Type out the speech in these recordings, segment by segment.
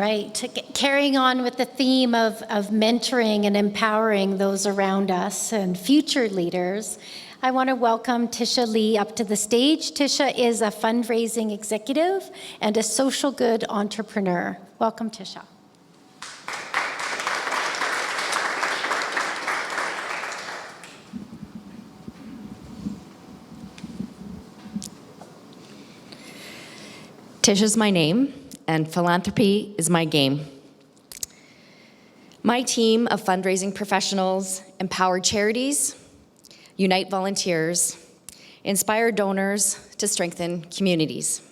right. Carrying on with the theme of mentoring and empowering those around us and future leaders, I want to welcome Ticia Lee up to the stage. Ticia is a fundraising executive and a social good entrepreneur. Welcome, Ticia. Ticia's my name, and philanthropy is my game. My team of fundraising professionals empower charities, unite volunteers, inspire donors to strengthen communities.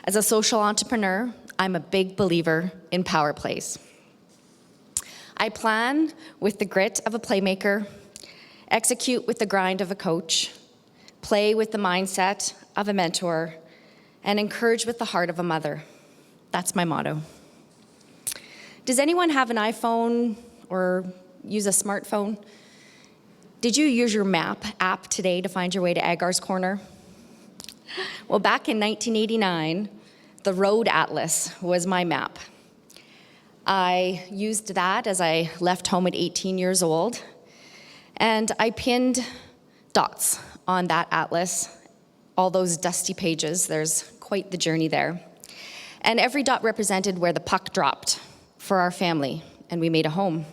As a social entrepreneur, I'm a big believer in power plays. I plan with the grit of a playmaker, execute with the grind of a coach, play with the mindset of a mentor, and encourage with the heart of a mother. That's my motto. Does anyone have an iPhone or use a smartphone? Did you use your map app today to find your way to Agar's Corner? Well, back in 1989, the Road Atlas was my map. I used that as I left home at 18 years old, and I pinned dots on that atlas, all those dusty pages. There's quite the journey there. And every dot represented where the puck dropped for our family, and we made a home.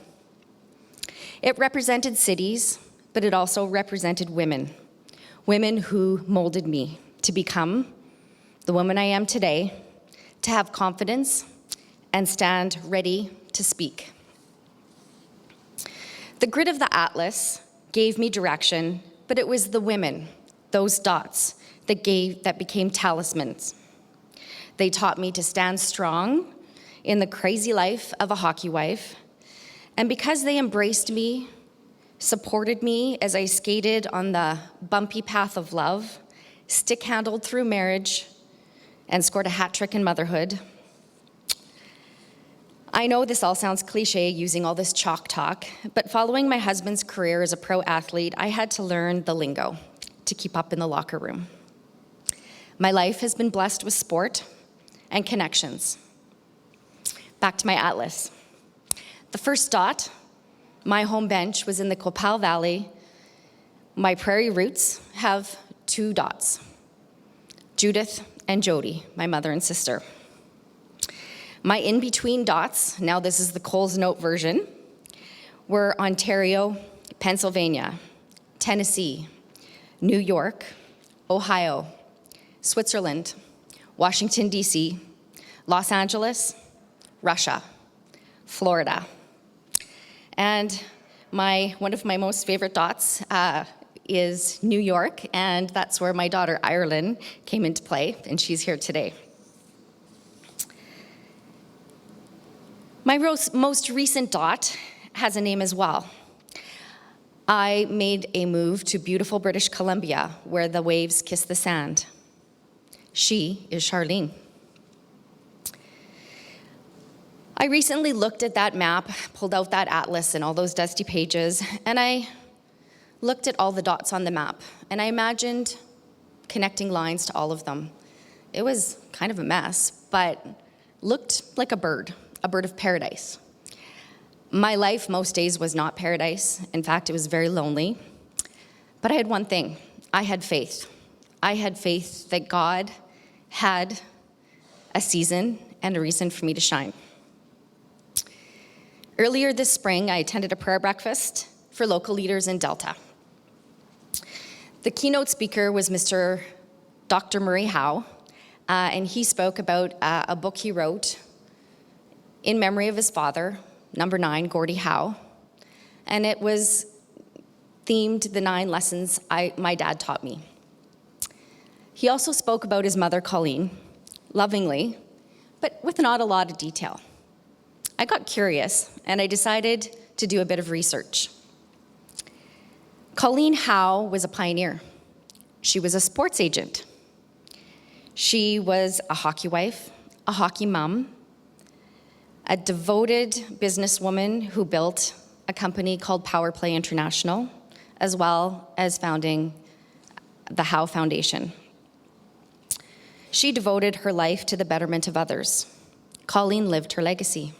It represented cities, but it also represented women. Women who molded me to become the woman I am today, to have confidence and stand ready to speak. The grid of the atlas gave me direction, but it was the women, those dots, that became talismans. They taught me to stand strong in the crazy life of a hockey wife. And because they embraced me, supported me as I skated on the bumpy path of love, stick-handled through marriage, and scored a hat trick in motherhood. I know this all sounds cliche using all this chalk talk, but following my husband's career as a pro athlete, I had to learn the lingo to keep up in the locker room. My life has been blessed with sport and connections. Back to my atlas. The first dot, my home bench, was in the Copal Valley. My prairie roots have 2 dots, Judith and Jody, my mother and sister. My in-between dots, now this is the Coles Note version, were Ontario, Pennsylvania, Tennessee, New York, Ohio, Switzerland, Washington, D.C., Los Angeles, Russia, Florida. And one of my most favorite dots is New York, and that's where my daughter Ireland came into play, and she's here today. My most recent dot has a name as well. I made a move to beautiful British Columbia, where the waves kiss the sand. She is Charlene. I recently looked at that map, pulled out that atlas and all those dusty pages, and I looked at all the dots on the map, and I imagined connecting lines to all of them. It was kind of a mess, but looked like a bird of paradise. My life most days was not paradise. In fact, it was very lonely. But I had one thing. I had faith. I had faith that God had a season and a reason for me to shine. Earlier this spring, I attended a prayer breakfast for local leaders in Delta. The keynote speaker was Mr. Dr. Murray Howe, and he spoke about a book he wrote in memory of his father, number 9, Gordie Howe, and it was themed the 9 lessons my dad taught me. He also spoke about his mother, Colleen, lovingly, but with not a lot of detail. I got curious, and I decided to do a bit of research. Colleen Howe was a pioneer. She was a sports agent. She was a hockey wife, a hockey mom, a devoted businesswoman who built a company called Power Play International, as well as founding the Howe Foundation. She devoted her life to the betterment of others. Colleen lived her legacy.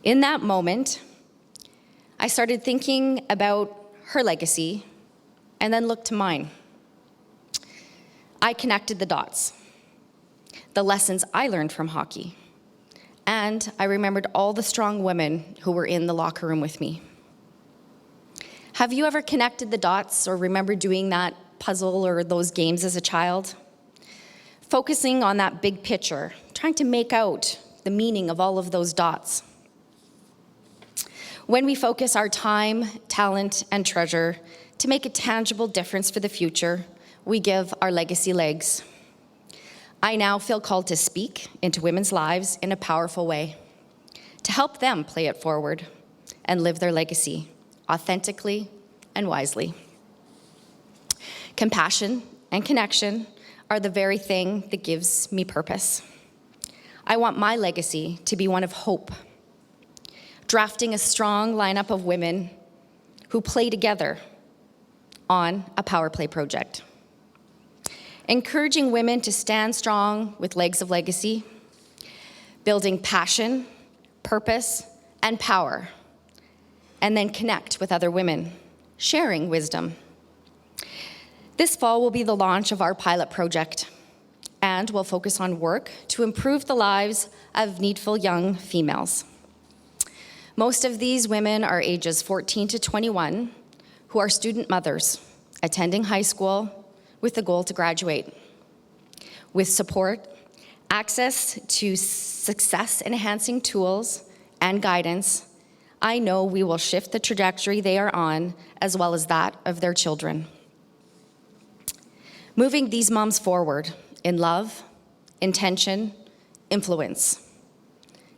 In that moment, I started thinking about her legacy and then looked to mine. I connected the dots, the lessons I learned from hockey, and I remembered all the strong women who were in the locker room with me. Have you ever connected the dots or remember doing that puzzle or those games as a child? Focusing on that big picture, trying to make out the meaning of all of those dots. When we focus our time, talent, and treasure to make a tangible difference for the future, we give our legacy legs. I now feel called to speak into women's lives in a powerful way, to help them play it forward and live their legacy authentically and wisely. Compassion and connection are the very thing that gives me purpose. I want my legacy to be one of hope, drafting a strong lineup of women who play together on a power play project. Encouraging women to stand strong with legs of legacy, building passion, purpose, and power, and then connect with other women, sharing wisdom. This fall will be the launch of our pilot project, and we'll focus on work to improve the lives of needful young females. Most of these women are ages 14 to 21 who are student mothers attending high school with the goal to graduate. With support, access to success-enhancing tools, and guidance, I know we will shift the trajectory they are on, as well as that of their children. Moving these moms forward in love, intention, influence,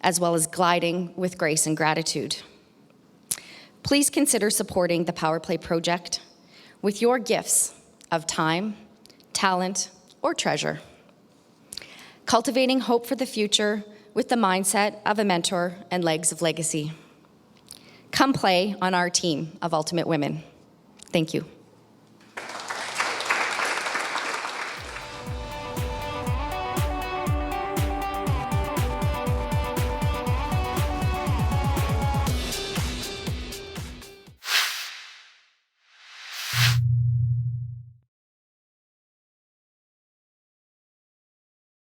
as well as gliding with grace and gratitude. Please consider supporting the Power Play Project with your gifts of time, talent, or treasure. Cultivating hope for the future with the mindset of a mentor and legs of legacy. Come play on our team of Ultimate Women. Thank you.